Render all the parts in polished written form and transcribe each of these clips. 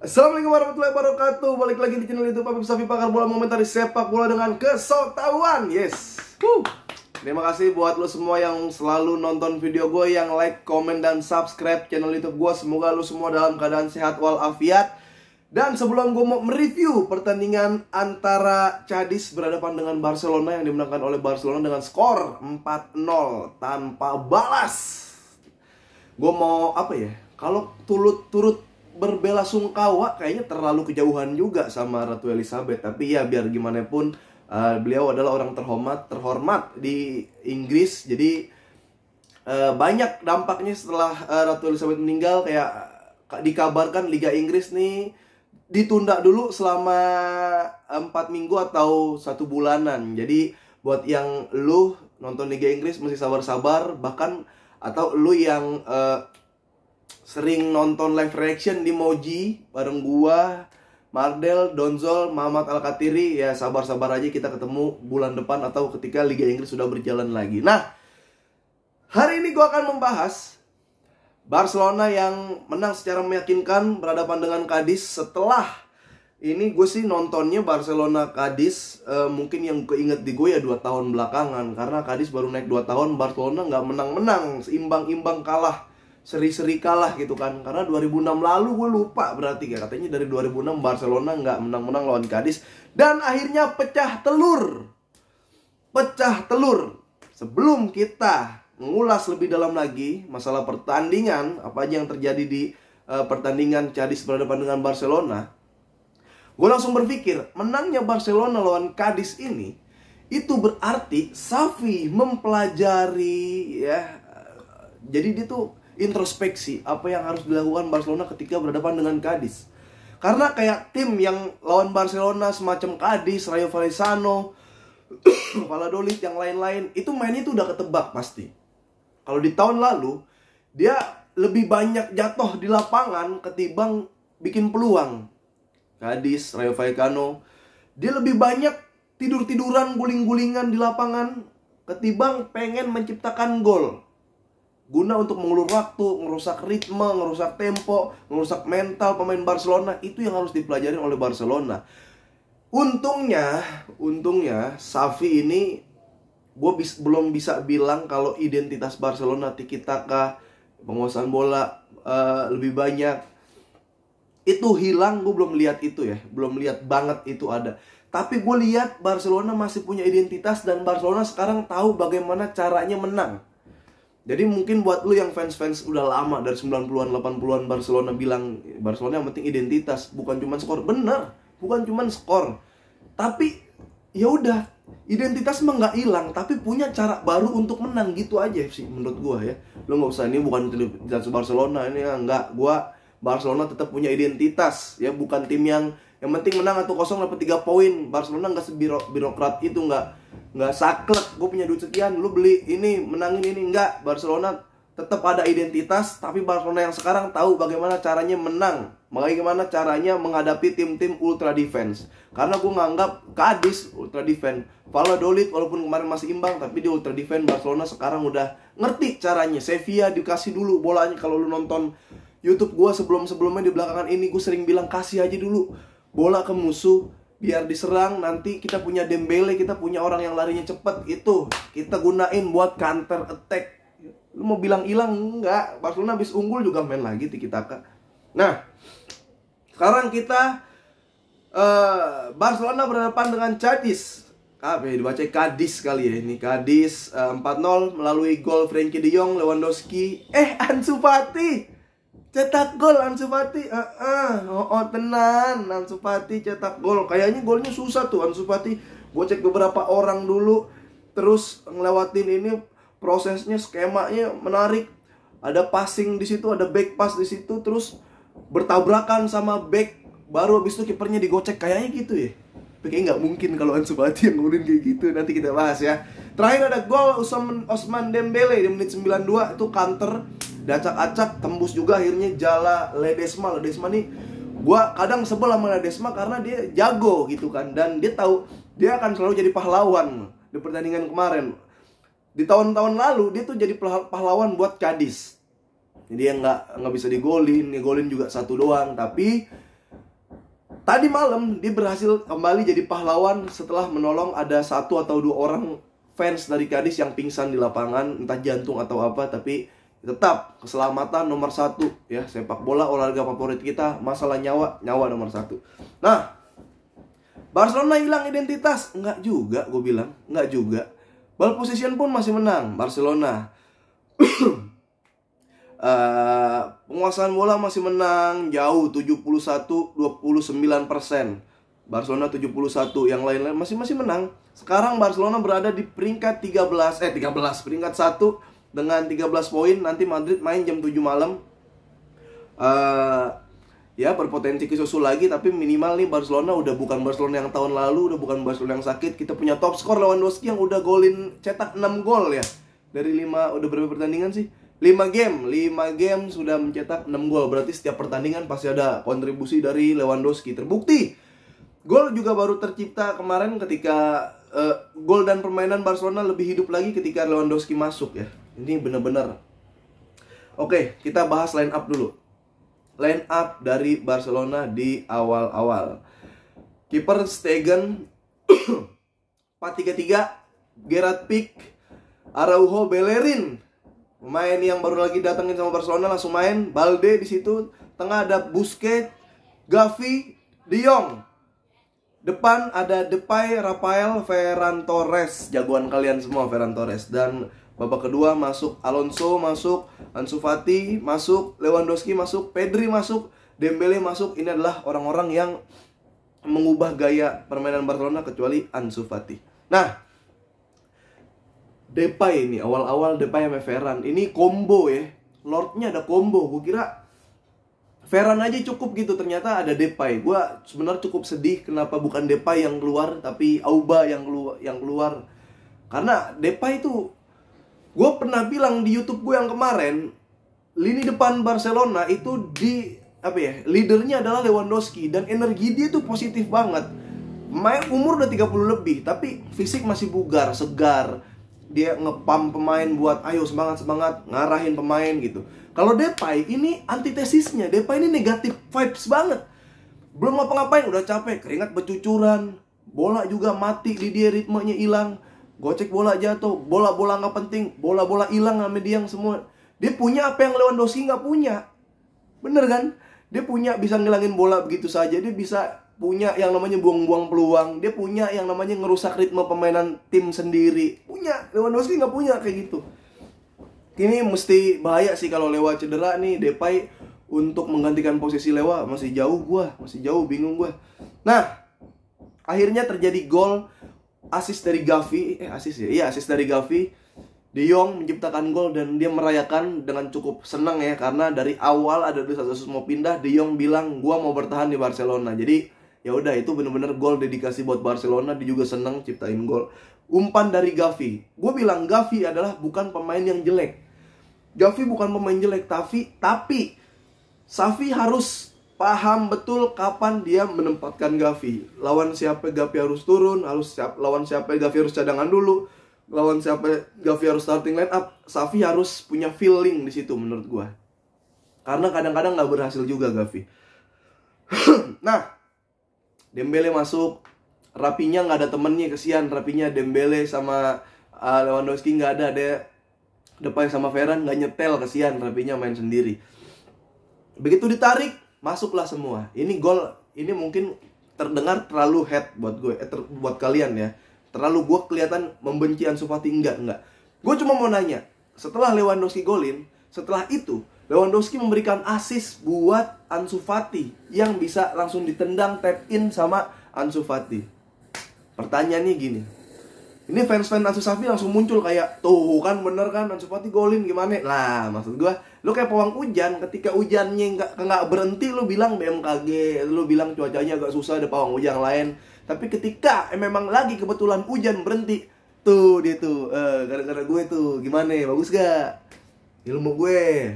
Assalamualaikum warahmatullahi wabarakatuh. Balik lagi di channel YouTube Apip Safi, pakar bola mengomentari sepak bola dengan kesotawan. Yes. Terima kasih buat lo semua yang selalu nonton video gue, yang like, komen, dan subscribe channel YouTube gue. Semoga lo semua dalam keadaan sehat walafiat. Dan sebelum gue mau mereview pertandingan antara Cadiz berhadapan dengan Barcelona yang dimenangkan oleh Barcelona dengan skor 4-0 tanpa balas, gue mau kalau turut berbela sungkawa kayaknya terlalu kejauhan juga sama Ratu Elizabeth. Tapi ya biar gimana pun, beliau adalah orang terhormat di Inggris. Jadi banyak dampaknya setelah Ratu Elizabeth meninggal. Kayak dikabarkan Liga Inggris nih ditunda dulu selama 4 minggu atau 1 bulanan. Jadi buat yang lu nonton Liga Inggris mesti sabar-sabar. Bahkan atau lu yang sering nonton live reaction di Moji bareng gua, Mardel, Donzol, Muhammad Al-Katiri, ya sabar-sabar aja, kita ketemu bulan depan atau ketika Liga Inggris sudah berjalan lagi. Nah, hari ini gua akan membahas Barcelona yang menang secara meyakinkan berhadapan dengan Cadiz. Setelah ini gue sih nontonnya Barcelona Cadiz, mungkin yang keinget di gue ya 2 tahun belakangan. Karena Cadiz baru naik 2 tahun, Barcelona nggak menang-menang, imbang-imbang kalah, seri-seri kalah gitu kan. Karena 2006 lalu gue lupa, berarti ya katanya dari 2006 Barcelona nggak menang-menang lawan Cadiz. Dan akhirnya pecah telur. Sebelum kita mengulas lebih dalam lagi masalah pertandingan, apa aja yang terjadi di pertandingan Cadiz berhadapan dengan Barcelona, gue langsung berpikir, menangnya Barcelona lawan Cadiz ini itu berarti Xavi mempelajari ya. Jadi dia tuh introspeksi apa yang harus dilakukan Barcelona ketika berhadapan dengan Cadiz. Karena kayak tim yang lawan Barcelona semacam Cadiz, Rayo Vallecano, Valladolid, yang lain-lain, itu mainnya itu udah ketebak pasti. Kalau di tahun lalu dia lebih banyak jatuh di lapangan ketimbang bikin peluang. Cadiz, Rayo Vallecano, dia lebih banyak tidur-tiduran, guling-gulingan di lapangan ketimbang pengen menciptakan gol. Guna untuk mengulur waktu, ngerusak ritme, ngerusak tempo, ngerusak mental pemain Barcelona. Itu yang harus dipelajari oleh Barcelona. Untungnya Xavi ini, gue belum bisa bilang kalau identitas Barcelona tiki taka, penguasaan bola lebih banyak, itu hilang. Gue belum lihat itu ya, belum lihat banget itu ada. Tapi gue lihat Barcelona masih punya identitas, dan Barcelona sekarang tahu bagaimana caranya menang. Jadi mungkin buat lu yang fans udah lama dari 90-an, 80-an, Barcelona bilang Barcelona yang penting identitas, bukan cuma skor. Bener, bukan cuma skor. Tapi ya udah, identitas mah nggak hilang, tapi punya cara baru untuk menang, gitu aja sih menurut gua ya. Lu nggak usah, ini bukan identitas Barcelona ini ya, nggak. Barcelona tetap punya identitas ya, bukan tim yang penting menang 1-0 dapat 3 poin. Barcelona nggak sebirokrat itu, nggak saklek, gue punya duit sekian, lu beli ini, menangin ini. Enggak, Barcelona tetap ada identitas, tapi Barcelona yang sekarang tahu bagaimana caranya menang, bagaimana caranya menghadapi tim-tim ultra defense. Karena gue nganggap Cadiz ultra defense, Valladolid walaupun kemarin masih imbang, tapi dia ultra defense. Barcelona sekarang udah ngerti caranya. Sevilla dikasih dulu bolanya. Kalau lu nonton YouTube gue sebelumnya di belakangan ini, gue sering bilang kasih aja dulu bola ke musuh, biar diserang. Nanti kita punya Dembele, kita punya orang yang larinya cepet, itu kita gunain buat counter attack. Lu mau bilang hilang? Enggak. Barcelona habis unggul juga main lagi tiki taka. Nah, sekarang kita Barcelona berhadapan dengan Cadiz. Dibaca Cadiz kali ya. Ini Cadiz 4-0 melalui gol Frenkie de Jong, Lewandowski. Ansu Fati cetak gol. Ansu Fati tenan, Ansu Fati cetak gol. Kayaknya golnya susah tuh Ansu Fati. Gue cek beberapa orang dulu, terus ngelewatin ini prosesnya, skemanya menarik. Ada passing di situ, ada back pass di situ, terus bertabrakan sama back, baru habis itu kipernya digocek. Kayaknya gitu ya. Tapi kayaknya nggak mungkin kalau Ansu Fati yang ngulin kayak gitu. Nanti kita bahas ya. Terakhir ada gol Ousmane Dembele di menit 92, itu counter, diacak-acak, tembus juga akhirnya Jala Ledesma. Ledesma nih, gua kadang sebel sama Ledesma karena dia jago gitu kan, dan dia tahu dia akan selalu jadi pahlawan. Di pertandingan kemarin, di tahun-tahun lalu, dia tuh jadi pahlawan buat Cadiz. Jadi yang nggak bisa digolin juga 1 doang. Tapi Tadi malam dia berhasil kembali jadi pahlawan setelah menolong ada 1 atau 2 orang fans dari Cadiz yang pingsan di lapangan, entah jantung atau apa, tapi tetap keselamatan nomor 1 ya. Sepak bola olahraga favorit kita, masalah nyawa nomor 1. Nah, Barcelona hilang identitas? Enggak juga, gue bilang. Enggak juga. Ball position pun masih menang Barcelona. Penguasaan bola masih menang jauh, 71-29%. Barcelona 71, yang lain-lain masih menang. Sekarang Barcelona berada di peringkat 13, peringkat 1 dengan 13 poin. Nanti Madrid main jam 7 malam. Ya, berpotensi kesusul lagi, tapi minimal nih Barcelona udah bukan Barcelona yang tahun lalu, udah bukan Barcelona yang sakit. Kita punya top skor Lewandowski yang udah cetak 6 gol ya. Dari 5, udah berapa pertandingan sih? 5 game sudah mencetak 6 gol. Berarti setiap pertandingan pasti ada kontribusi dari Lewandowski. Terbukti gol juga baru tercipta kemarin ketika gol dan permainan Barcelona lebih hidup lagi ketika Lewandowski masuk ya. Ini benar-benar. Oke, kita bahas line up dulu. Line up dari Barcelona di awal-awal. Kiper Stegen 4-3-3, Gerard Pique, Araujo, Bellerin. Pemain yang baru lagi datangin sama Barcelona langsung main. Balde di situ. Tengah ada Busquets, Gavi, De Jong. Depan ada Depay, Rafael, Ferran Torres. Jagoan kalian semua Ferran Torres. Dan babak kedua masuk Alonso, masuk Ansu Fati, masuk Lewandowski, masuk Pedri, masuk Dembele, masuk. Ini adalah orang-orang yang mengubah gaya permainan Barcelona kecuali Ansu Fati. Nah, Depay ini, awal-awal Depay sama Ferran. Ini combo ya. Lordnya ada combo. Gue kira Ferran aja cukup gitu. Ternyata ada Depay. Gue sebenarnya cukup sedih kenapa bukan Depay yang keluar, tapi Auba yang keluar. Karena Depay itu, gue pernah bilang di YouTube gue yang kemarin, lini depan Barcelona itu leadernya adalah Lewandowski. Dan energi dia tuh positif banget. Umur udah 30 lebih, tapi fisik masih bugar, segar. Dia ngepam pemain buat ayo semangat, ngarahin pemain gitu. Kalau Depay ini antitesisnya. Depay ini negatif vibes banget. Belum ngapa-ngapain udah capek, keringat bercucuran. Bola juga mati di dia, ritmenya hilang. Gocek bola jatuh, bola-bola nggak penting, bola-bola hilang sama dia semua. Dia punya apa yang Lewandowski nggak punya. Bener kan? Dia punya bisa ngilangin bola begitu saja. Dia bisa punya yang namanya buang-buang peluang. Dia punya yang namanya ngerusak ritme permainan tim sendiri. Punya. Lewandowski nggak punya kayak gitu. Ini mesti bahaya sih kalau Lewa cedera nih. Depay untuk menggantikan posisi Lewa masih jauh bingung gua. Nah, akhirnya terjadi gol, asis dari Gavi. Asis dari Gavi. De Jong menciptakan gol dan dia merayakan dengan cukup senang ya. Karena dari awal ada desas-desus mau pindah, De Jong bilang gua mau bertahan di Barcelona. Jadi ya udah, itu bener-bener gol dedikasi buat Barcelona. Dia juga seneng ciptain gol. Umpan dari Gavi. Gue bilang Gavi adalah bukan pemain yang jelek. Gavi bukan pemain jelek, tapi Xavi harus paham betul kapan dia menempatkan Gavi. Lawan siapa Gavi harus turun, lawan siapa Gavi harus cadangan dulu, lawan siapa Gavi harus starting line up. Xavi harus punya feeling di situ menurut gue. Karena kadang-kadang nggak berhasil juga Gavi. Nah, Dembele masuk, Rapinya nggak ada temennya, kesian. Rapinya, Dembele sama Lewandowski nggak ada Depay sama Ferran nggak nyetel, kesian. Rapinya main sendiri. Begitu ditarik, masuklah semua. Ini gol, ini mungkin terdengar terlalu head buat gue, buat kalian ya. Terlalu gue kelihatan membenci Ansu Fati, enggak. Gue cuma mau nanya, setelah Lewandowski golin, setelah itu Lewandowski memberikan assist buat Ansu Fati yang bisa langsung ditendang, tap in sama Ansu Fati. Pertanyaannya gini, ini fans-fans Ansu Fati langsung muncul kayak, tuh kan bener kan Ansu Fati golin gimana? Lah maksud gue, lu kayak pawang hujan, ketika hujannya nggak berhenti lu bilang BMKG, lu bilang cuacanya agak susah, ada pawang hujan lain. Tapi ketika memang lagi kebetulan hujan berhenti, tuh dia tuh, gara-gara gue tuh, gimana? Bagus gak ilmu gue?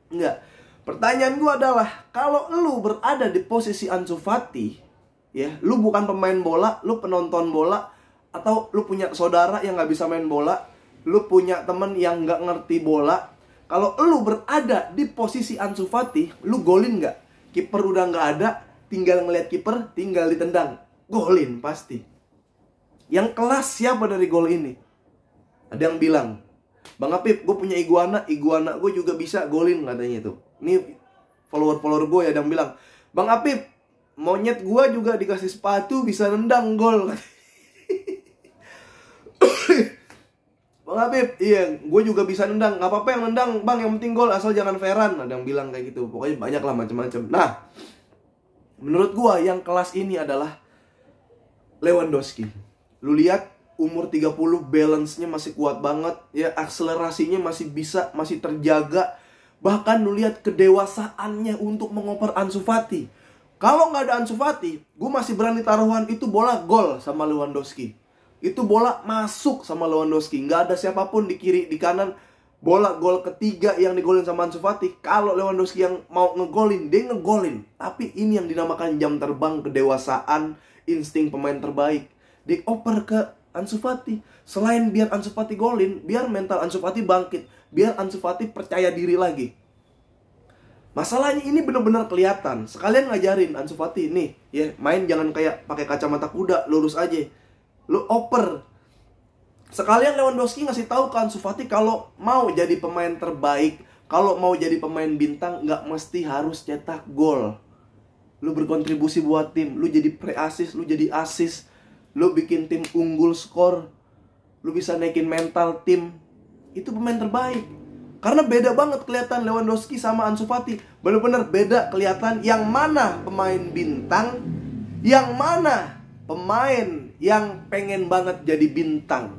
Enggak. Pertanyaan gue adalah, kalau lu berada di posisi Ansu Fati, ya, lu bukan pemain bola, lu penonton bola, atau lu punya saudara yang nggak bisa main bola, lu punya temen yang nggak ngerti bola. Kalau lu berada di posisi Ansu Fati, lu golin nggak? Kiper udah nggak ada, tinggal ngeliat kiper, tinggal ditendang, golin pasti. Yang kelas siapa dari gol ini? Ada yang bilang, Bang Apip, gue punya iguana gue juga bisa golin katanya itu. Ini follower gue ya, ada yang bilang, Bang Apip, monyet gue juga dikasih sepatu bisa nendang gol. Bang Apip, iya, gue juga bisa nendang. Gak apa-apa yang nendang, bang, yang penting gol, asal jangan Ferran. Ada yang bilang kayak gitu. Pokoknya banyak lah macam-macam. Nah, menurut gue yang kelas ini adalah Lewandowski. Lu lihat, umur 30, balance-nya masih kuat banget. Ya, akselerasinya masih bisa, masih terjaga. Bahkan lu lihat kedewasaannya untuk mengoper Ansu Fati. Kalau nggak ada Ansu Fati, gue masih berani taruhan itu bola gol sama Lewandowski. Itu bola masuk sama Lewandowski. Nggak ada siapapun di kiri, di kanan. Bola gol ketiga yang digolin sama Ansu Fati. Kalau Lewandowski yang mau ngegolin, dia ngegolin. Tapi ini yang dinamakan jam terbang, kedewasaan, insting pemain terbaik. Dioper ke Ansu Fati. Selain biar Ansu Fati golin, biar mental Ansu Fati bangkit. Biar Ansu Fati percaya diri lagi. Masalahnya ini benar-benar kelihatan. Sekalian ngajarin Ansu Fati, nih ya, main jangan kayak pakai kacamata kuda, lurus aja. Lu oper. Sekalian Lewandowski ngasih tahu ke Ansu Fati kalau mau jadi pemain terbaik, kalau mau jadi pemain bintang, nggak mesti harus cetak gol. Lu berkontribusi buat tim, lu jadi pre-assist, lu jadi assist, lu bikin tim unggul skor, lu bisa naikin mental tim. Itu pemain terbaik. Karena beda banget kelihatan Lewandowski sama Ansu Fati. Bener-bener beda kelihatan yang mana pemain bintang, yang mana pemain yang pengen banget jadi bintang.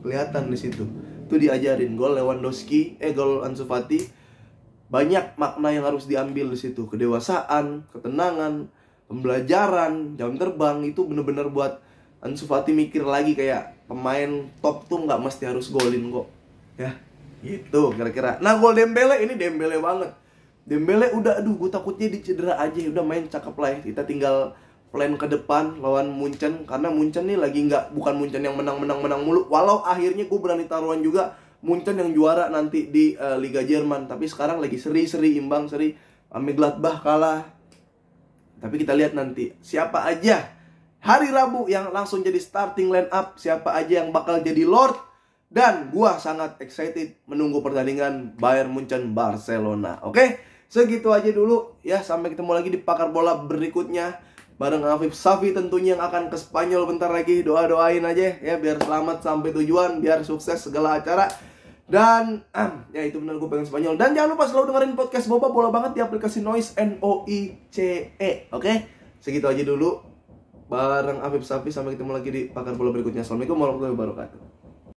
Kelihatan di situ. Itu diajarin gol Lewandowski, gol Ansu Fati. Banyak makna yang harus diambil di situ. Kedewasaan, ketenangan, pembelajaran, jam terbang. Itu bener-bener buat Ansu Fati mikir lagi kayak pemain top tuh nggak mesti harus golin kok. Ya, gitu kira-kira. Nah, gol Dembele ini Dembele banget. Dembele udah, aduh, gue takutnya dicedera aja. Udah main cakep lah ya. Kita tinggal plan ke depan lawan Munchen. Karena Munchen nih lagi bukan Munchen yang menang mulu. Walau akhirnya gue berani taruhan juga Munchen yang juara nanti di Liga Jerman. Tapi sekarang lagi seri imbang, ame Gladbach kalah. Tapi kita lihat nanti siapa aja hari Rabu yang langsung jadi starting line up, siapa aja yang bakal jadi Lord. Dan gua sangat excited menunggu pertandingan Bayern Munchen Barcelona. Oke, segitu aja dulu ya. Sampai ketemu lagi di Pakar Bola berikutnya bareng Afif Safi tentunya yang akan ke Spanyol bentar lagi. Doain aja ya biar selamat sampai tujuan, biar sukses segala acara. Dan ya itu benar, gue pengen Spanyol. Dan jangan lupa selalu dengerin podcast Boba Bola Banget di aplikasi Noise, Noice. Oke, segitu aja dulu bareng Afif Safi. Sampai ketemu lagi di Pakar Bola berikutnya. Assalamualaikum warahmatullahi wabarakatuh.